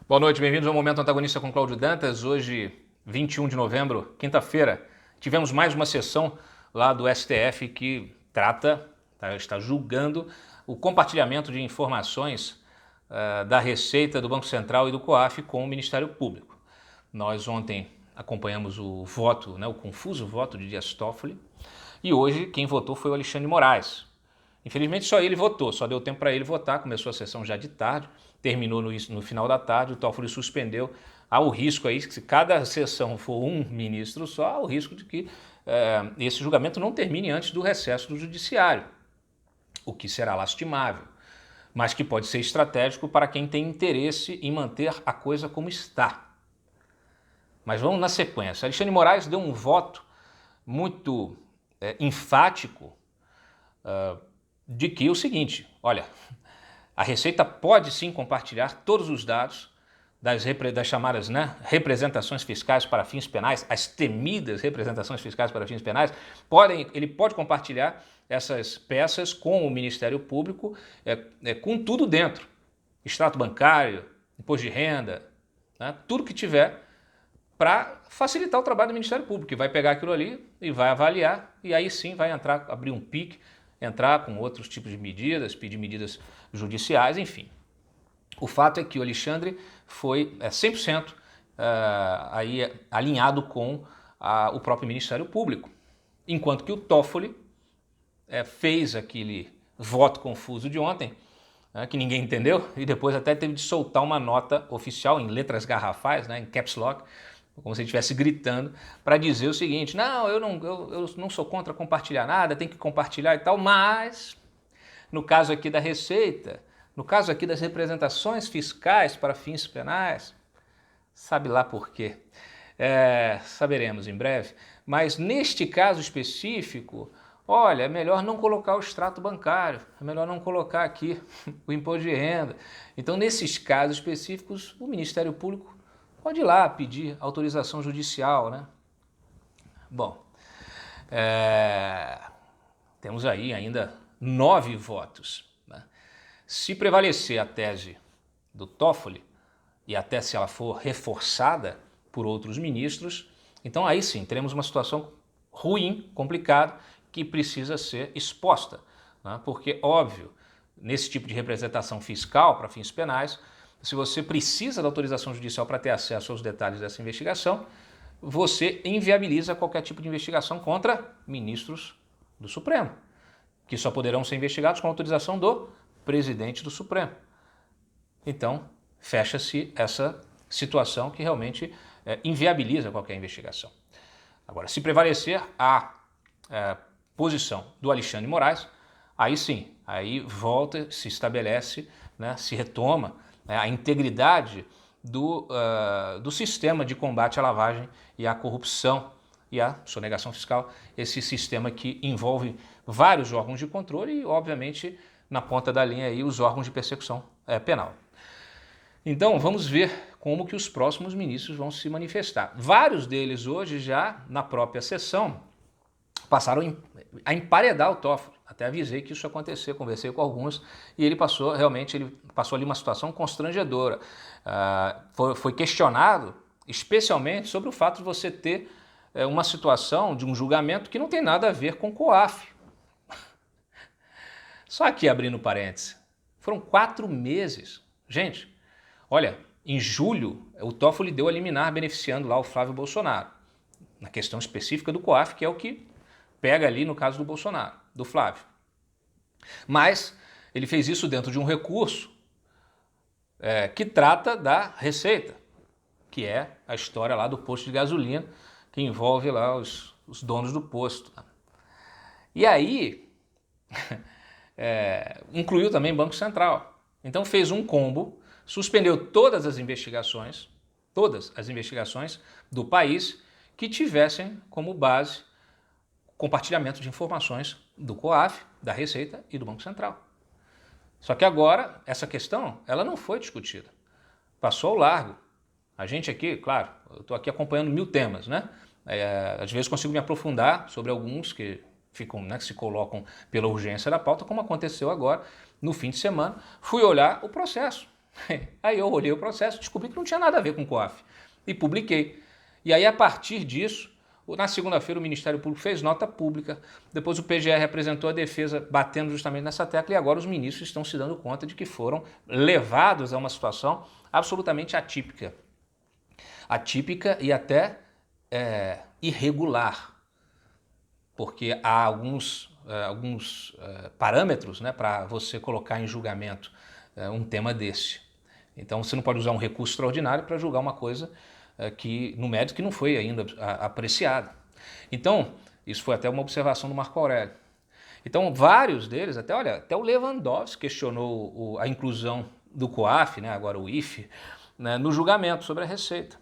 Boa noite, bem-vindos ao Momento Antagonista com Cláudio Dantas. Hoje, 21 de novembro, quinta-feira, tivemos mais uma sessão lá do STF que está julgando o compartilhamento de informações da Receita, do Banco Central e do COAF com o Ministério Público. Nós ontem acompanhamos o voto, o confuso voto de Dias Toffoli, e hoje quem votou foi o Alexandre de Moraes. Infelizmente só ele votou, só deu tempo para ele votar, começou a sessão já de tarde, terminou no final da tarde, o Toffoli suspendeu. Há o risco aí, que se cada sessão for um ministro só, há o risco de que esse julgamento não termine antes do recesso do judiciário, o que será lastimável, mas que pode ser estratégico para quem tem interesse em manter a coisa como está. Mas vamos na sequência. Alexandre de Moraes deu um voto muito enfático de que o seguinte, olha, a Receita pode sim compartilhar todos os dados das chamadas representações fiscais para fins penais, as temidas representações fiscais para fins penais, ele pode compartilhar essas peças com o Ministério Público, com tudo dentro, extrato bancário, imposto de renda, tudo que tiver, para facilitar o trabalho do Ministério Público, que vai pegar aquilo ali e vai avaliar, e aí sim vai abrir um PIC, entrar com outros tipos de medidas, pedir medidas judiciais, enfim. O fato é que o Alexandre foi 100% aí alinhado com o próprio Ministério Público, enquanto que o Toffoli fez aquele voto confuso de ontem, que ninguém entendeu, e depois até teve de soltar uma nota oficial em letras garrafais, em caps lock, como se ele estivesse gritando, para dizer o seguinte: não, eu não sou contra compartilhar nada, tem que compartilhar e tal, mas no caso aqui da Receita, no caso aqui das representações fiscais para fins penais, sabe lá por quê, saberemos em breve, mas neste caso específico, olha, é melhor não colocar o extrato bancário, é melhor não colocar aqui o imposto de renda. Então, nesses casos específicos, o Ministério Público pode ir lá pedir autorização judicial, Bom, temos aí ainda 9 votos. Se prevalecer a tese do Toffoli, e até se ela for reforçada por outros ministros, então aí sim teremos uma situação ruim, complicada, que precisa ser exposta, porque, óbvio, nesse tipo de representação fiscal para fins penais, se você precisa da autorização judicial para ter acesso aos detalhes dessa investigação, você inviabiliza qualquer tipo de investigação contra ministros do Supremo, que só poderão ser investigados com autorização do presidente do Supremo. Então, fecha-se essa situação que realmente inviabiliza qualquer investigação. Agora, se prevalecer a posição do Alexandre de Moraes, aí sim, aí volta, se estabelece, se retoma a integridade do sistema de combate à lavagem e à corrupção e à sonegação fiscal, esse sistema que envolve vários órgãos de controle e, obviamente, na ponta da linha aí, os órgãos de persecução penal. Então, vamos ver como que os próximos ministros vão se manifestar. Vários deles hoje já, na própria sessão, passaram a emparedar o Toffoli. Até avisei que isso ia acontecer, conversei com alguns e ele passou ali uma situação constrangedora. Foi questionado especialmente sobre o fato de você ter uma situação de um julgamento que não tem nada a ver com o COAF. Só aqui abrindo parênteses, foram 4 meses. Gente, olha, em julho o Toffoli deu a liminar beneficiando lá o Flávio Bolsonaro, na questão específica do COAF, que é o que pega ali no caso do Bolsonaro, do Flávio. Mas ele fez isso dentro de um recurso que trata da Receita, que é a história lá do posto de gasolina, que envolve lá os donos do posto. E aí, incluiu também Banco Central. Então fez um combo, suspendeu todas as investigações do país que tivessem como base compartilhamento de informações do COAF, da Receita e do Banco Central. Só que agora, essa questão, ela não foi discutida. Passou ao largo. A gente aqui, claro, eu estou aqui acompanhando 1000 temas, às vezes consigo me aprofundar sobre alguns que ficam, que se colocam pela urgência da pauta, como aconteceu agora, no fim de semana. Fui olhar o processo. Aí eu olhei o processo, descobri que não tinha nada a ver com o COAF e publiquei. E aí, a partir disso, na segunda-feira o Ministério Público fez nota pública, depois o PGR apresentou a defesa batendo justamente nessa tecla e agora os ministros estão se dando conta de que foram levados a uma situação absolutamente atípica. Atípica e até irregular, porque há alguns parâmetros, né, para você colocar em julgamento um tema desse. Então você não pode usar um recurso extraordinário para julgar uma coisa que no mérito que não foi ainda apreciada. Então, isso foi até uma observação do Marco Aurélio. Então, vários deles, até o Lewandowski questionou a inclusão do COAF, né, agora o IFE, né, no julgamento sobre a Receita.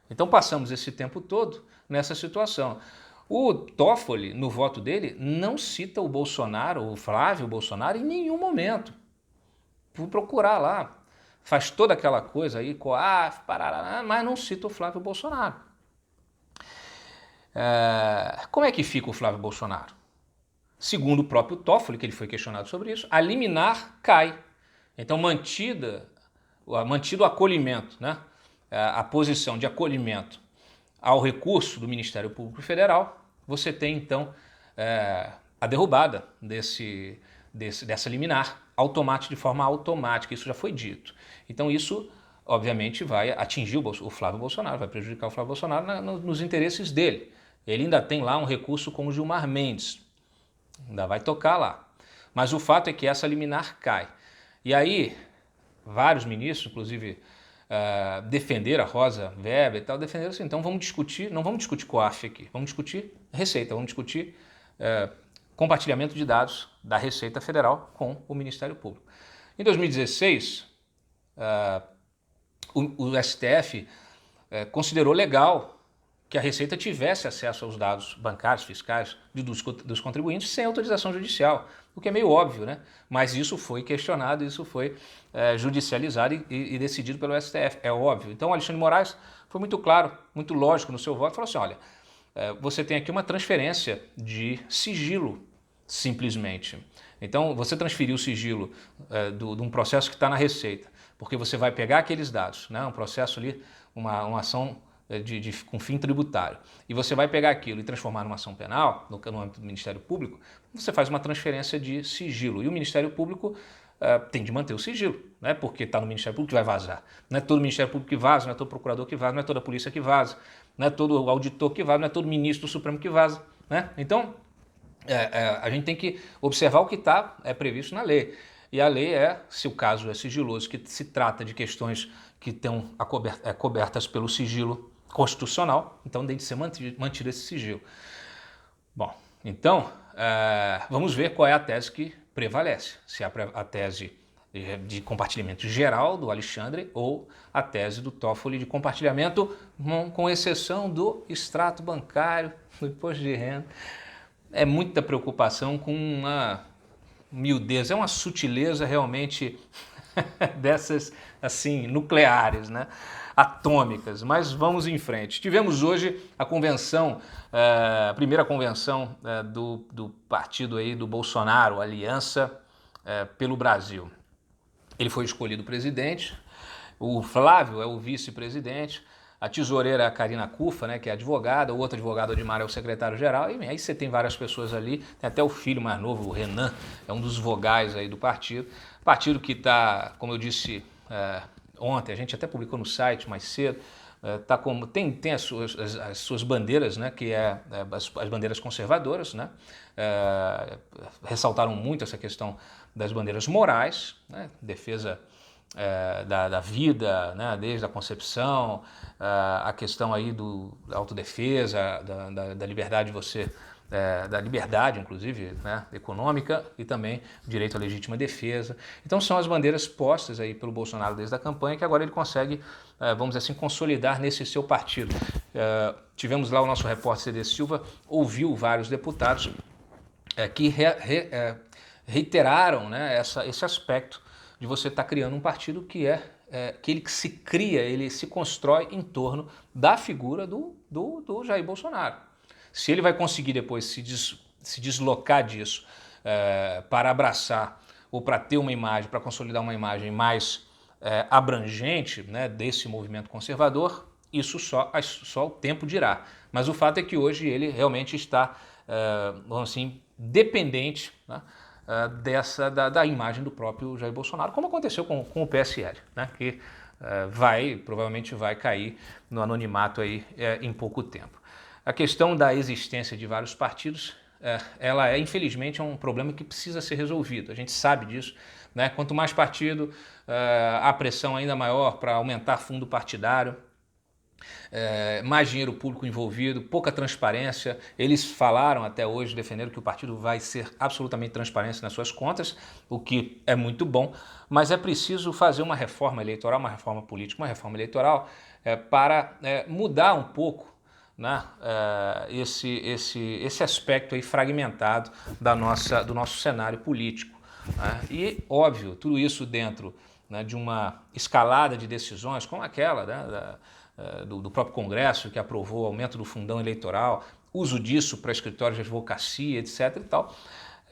Então, passamos esse tempo todo nessa situação. O Toffoli, no voto dele, não cita o Bolsonaro, o Flávio Bolsonaro, em nenhum momento. Fui procurar lá. Faz toda aquela coisa aí, COAF, parará, mas não cita o Flávio Bolsonaro. Como é que fica o Flávio Bolsonaro? Segundo o próprio Toffoli, que ele foi questionado sobre isso, a liminar cai. Então, mantido o acolhimento, né? A posição de acolhimento ao recurso do Ministério Público Federal, você tem então a derrubada dessa liminar de forma automática, isso já foi dito. Então isso, obviamente, vai atingir o Flávio Bolsonaro, vai prejudicar o Flávio Bolsonaro nos interesses dele. Ele ainda tem lá um recurso com o Gilmar Mendes, ainda vai tocar lá. Mas o fato é que essa liminar cai. E aí, vários ministros, inclusive defenderam a Rosa Weber e tal, defenderam assim, então vamos discutir, não vamos discutir COAF aqui, vamos discutir Receita, vamos discutir compartilhamento de dados da Receita Federal com o Ministério Público. Em 2016, o STF considerou legal que a Receita tivesse acesso aos dados bancários, fiscais dos contribuintes sem autorização judicial, o que é meio óbvio, né? Mas isso foi questionado, isso foi judicializado e decidido pelo STF, é óbvio. Então, o Alexandre de Moraes foi muito claro, muito lógico no seu voto, falou assim, olha, você tem aqui uma transferência de sigilo, simplesmente. Então, você transferiu o sigilo de um processo que está na Receita, porque você vai pegar aqueles dados, né? Um processo ali, uma ação com fim tributário, e você vai pegar aquilo e transformar numa ação penal, no âmbito do Ministério Público, você faz uma transferência de sigilo, e o Ministério Público tem de manter o sigilo, né? Porque está no Ministério Público que vai vazar. Não é todo Ministério Público que vaza, não é todo procurador que vaza, não é toda a polícia que vaza, não é todo auditor que vaza, não é todo ministro do Supremo que vaza, né? Então, a gente tem que observar o que está previsto na lei. E a lei se o caso é sigiloso, que se trata de questões que estão cobertas pelo sigilo constitucional, então tem de ser mantido esse sigilo. Bom, então vamos ver qual é a tese que prevalece, se é a tese de compartilhamento geral do Alexandre ou a tese do Toffoli de compartilhamento com exceção do extrato bancário, do imposto de renda. É muita preocupação com uma miudeza, é uma sutileza realmente dessas assim nucleares, né? Atômicas, mas vamos em frente. Tivemos hoje a convenção, a primeira convenção do partido aí do Bolsonaro, Aliança pelo Brasil. Ele foi escolhido presidente, o Flávio é o vice-presidente, a tesoureira é a Karina Cufa, né, que é advogada, o outro advogado, Odmar, é o secretário-geral, e aí você tem várias pessoas ali, tem até o filho mais novo, o Renan, é um dos vogais aí do partido que está, como eu disse ontem, a gente até publicou no site mais cedo, tem as suas bandeiras, né, que as bandeiras conservadoras, né, ressaltaram muito essa questão das bandeiras morais, né, defesa da vida, né, desde a concepção, a questão aí da autodefesa, da liberdade de você, da liberdade, inclusive, né, econômica e também direito à legítima defesa. Então são as bandeiras postas aí pelo Bolsonaro desde a campanha que agora ele consegue, vamos dizer assim, consolidar nesse seu partido. Tivemos lá o nosso repórter CD Silva, ouviu vários deputados que reiteraram, né, esse aspecto de você estar criando um partido que ele se cria, ele se constrói em torno da figura do Jair Bolsonaro. Se ele vai conseguir depois se deslocar disso para abraçar ou para ter uma imagem, para consolidar uma imagem mais abrangente, né, desse movimento conservador, isso só o tempo dirá. Mas o fato é que hoje ele realmente está, vamos assim, dependente, né, da imagem do próprio Jair Bolsonaro, como aconteceu com o PSL, né, que provavelmente vai cair no anonimato aí em pouco tempo. A questão da existência de vários partidos, ela infelizmente um problema que precisa ser resolvido. A gente sabe disso, né? Quanto mais partido, há pressão ainda maior para aumentar fundo partidário, mais dinheiro público envolvido, pouca transparência. Eles falaram até hoje, defenderam que o partido vai ser absolutamente transparente nas suas contas, o que é muito bom, mas é preciso fazer uma reforma eleitoral, uma reforma política, uma reforma eleitoral para mudar um pouco, né, esse aspecto aí fragmentado do nosso cenário político. Né? E, óbvio, tudo isso dentro, né, de uma escalada de decisões como aquela, né, do próprio Congresso, que aprovou o aumento do fundão eleitoral, uso disso para escritórios de advocacia, etc. e tal,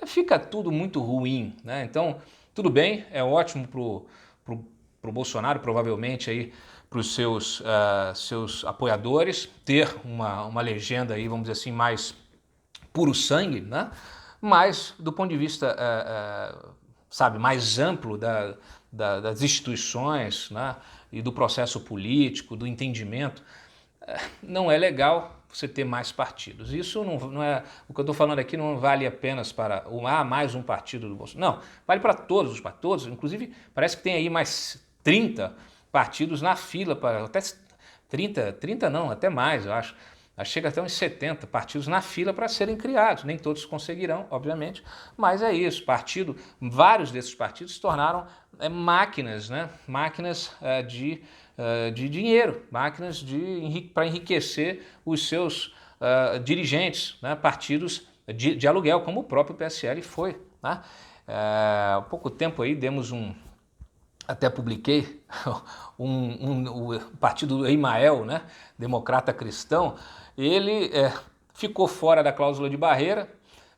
fica tudo muito ruim. Né? Então, tudo bem, é ótimo para o Bolsonaro, provavelmente aí para os seus apoiadores, ter uma legenda aí, vamos dizer assim, mais puro sangue, né? Mas do ponto de vista, sabe, mais amplo das instituições, né, e do processo político, do entendimento, não é legal você ter mais partidos. Isso não é, o que eu estou falando aqui não vale apenas para mais um partido do Bolsonaro. Não, vale para todos os partidos, inclusive parece que tem aí mais 30 partidos na fila, até 30 não, até mais, eu acho. Chega até uns 70 partidos na fila para serem criados. Nem todos conseguirão, obviamente, mas é isso. Vários desses partidos se tornaram máquinas, né? Máquinas de dinheiro, máquinas para enriquecer os seus dirigentes, né? Partidos de aluguel, como o próprio PSL foi. Né? Há pouco tempo aí até publiquei o partido do Emael, né, democrata cristão, ele ficou fora da cláusula de barreira,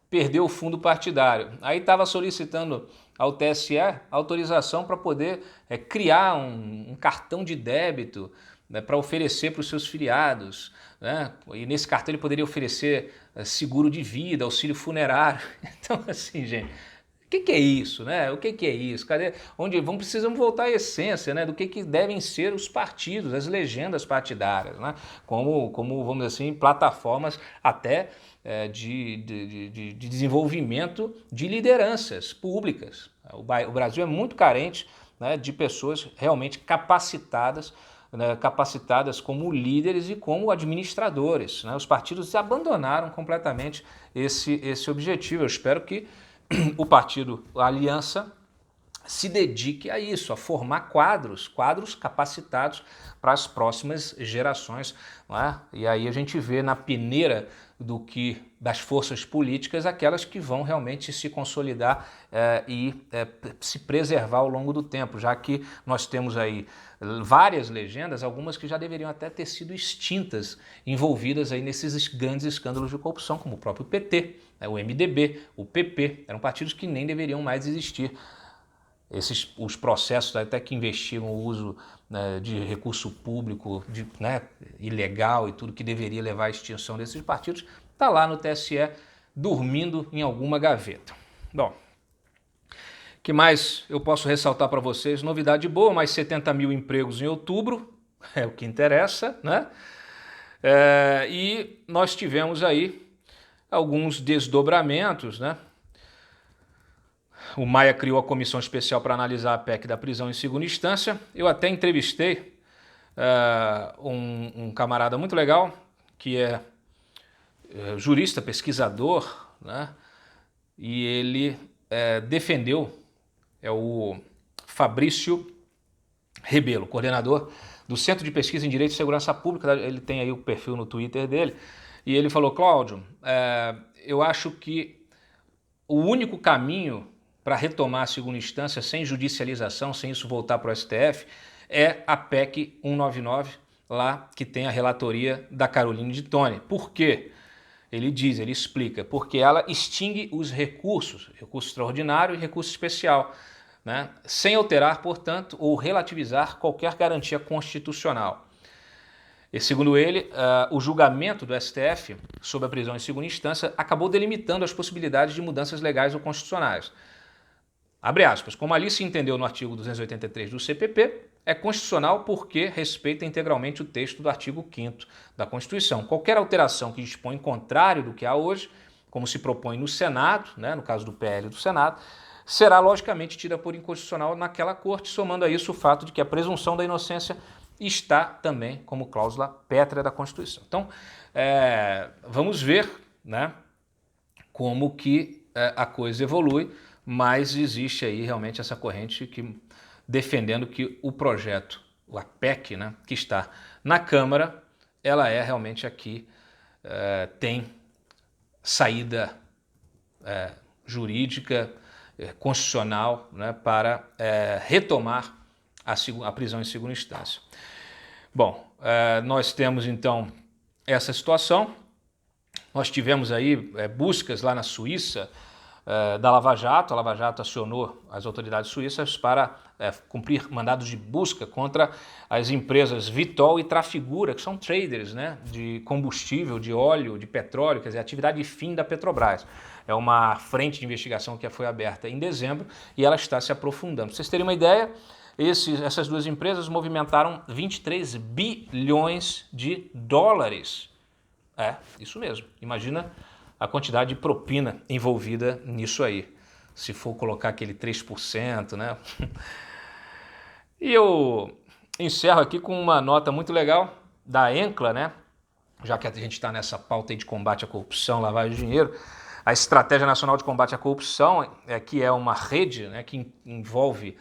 perdeu o fundo partidário. Aí estava solicitando ao TSE autorização para poder criar um cartão de débito, né, para oferecer para os seus filiados. Né? E nesse cartão ele poderia oferecer seguro de vida, auxílio funerário. Então, assim, gente... O que é isso, né? O que é isso? Precisamos voltar à essência, né, do que devem ser os partidos, as legendas partidárias, né? Como vamos dizer assim, plataformas até de desenvolvimento de lideranças públicas. O Brasil é muito carente, né, de pessoas realmente capacitadas, né, capacitadas como líderes e como administradores. Né? Os partidos abandonaram completamente esse objetivo. Eu espero que o partido, a Aliança, se dedique a isso, a formar quadros capacitados para as próximas gerações. Não é? E aí a gente vê na peneira das forças políticas aquelas que vão realmente se consolidar e se preservar ao longo do tempo, já que nós temos aí várias legendas, algumas que já deveriam até ter sido extintas, envolvidas aí nesses grandes escândalos de corrupção, como o próprio PT, o MDB, o PP, eram partidos que nem deveriam mais existir. Os processos até que investigam o uso, né, de recurso público, né, ilegal e tudo que deveria levar à extinção desses partidos, está lá no TSE dormindo em alguma gaveta. Bom, o que mais eu posso ressaltar para vocês? Novidade boa, mais 70 mil empregos em outubro, é o que interessa, né? E nós tivemos aí alguns desdobramentos, né? O Maia criou a comissão especial para analisar a PEC da prisão em segunda instância. Eu até entrevistei um camarada muito legal, que é jurista, pesquisador, né? E ele defendeu, o Fabrício Rebelo, coordenador do Centro de Pesquisa em Direito e Segurança Pública. Ele tem aí o perfil no Twitter dele, e ele falou: Cláudio, eu acho que o único caminho para retomar a segunda instância sem judicialização, sem isso voltar para o STF, é a PEC 199, lá que tem a relatoria da Caroline de Tone. Por quê? Ele explica, porque ela extingue os recurso extraordinário e recurso especial. né, sem alterar, portanto, ou relativizar qualquer garantia constitucional. E segundo ele, o julgamento do STF sobre a prisão em segunda instância acabou delimitando as possibilidades de mudanças legais ou constitucionais. Abre aspas, como ali se entendeu no artigo 283 do CPP, é constitucional porque respeita integralmente o texto do artigo 5º da Constituição. Qualquer alteração que dispõe contrário do que há hoje, como se propõe no Senado, né, no caso do PL do Senado, será logicamente tida por inconstitucional naquela corte, somando a isso o fato de que a presunção da inocência está também como cláusula pétrea da Constituição. Então, vamos ver, né, como que a coisa evolui, mas existe aí realmente essa corrente que defendendo que o projeto, a PEC, né, que está na Câmara, ela é realmente aqui, tem saída jurídica, constitucional, né, para retomar a prisão em segunda instância. Bom, nós temos então essa situação. Nós tivemos aí buscas lá na Suíça da Lava Jato. A Lava Jato acionou as autoridades suíças para cumprir mandados de busca contra as empresas Vitol e Trafigura, que são traders, né, de combustível, de óleo, de petróleo, quer dizer, atividade fim da Petrobras. É uma frente de investigação que foi aberta em dezembro e ela está se aprofundando. Para vocês terem uma ideia, essas duas empresas movimentaram 23 bilhões de dólares. Isso mesmo. Imagina a quantidade de propina envolvida nisso aí. Se for colocar aquele 3%, né? E eu encerro aqui com uma nota muito legal da ENCLA, né? Já que a gente está nessa pauta aí de combate à corrupção, lavagem de dinheiro, a Estratégia Nacional de Combate à Corrupção, que é uma rede, né, que envolve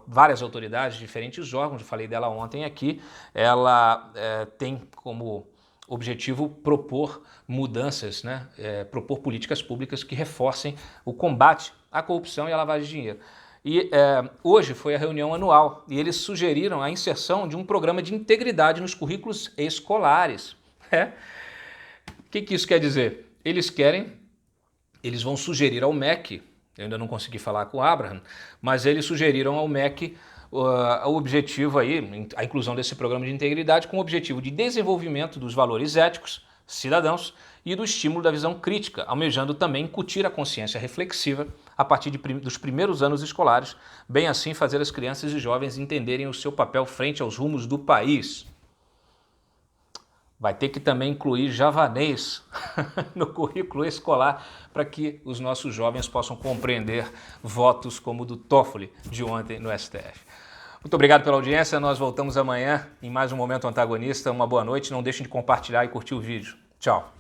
várias autoridades, diferentes órgãos, eu falei dela ontem aqui, ela tem como objetivo propor mudanças, né, propor políticas públicas que reforcem o combate à corrupção e à lavagem de dinheiro. E hoje foi a reunião anual e eles sugeriram a inserção de um programa de integridade nos currículos escolares. O que isso quer dizer? Eles vão sugerir ao MEC, eu ainda não consegui falar com o Abraham, mas eles sugeriram ao MEC o objetivo aí, a inclusão desse programa de integridade com o objetivo de desenvolvimento dos valores éticos, cidadãos e do estímulo da visão crítica, almejando também incutir a consciência reflexiva a partir dos primeiros anos escolares, bem assim fazer as crianças e jovens entenderem o seu papel frente aos rumos do país. Vai ter que também incluir javanês no currículo escolar para que os nossos jovens possam compreender votos como o do Toffoli de ontem no STF. Muito obrigado pela audiência, nós voltamos amanhã em mais um Momento Antagonista. Uma boa noite, não deixem de compartilhar e curtir o vídeo. Tchau.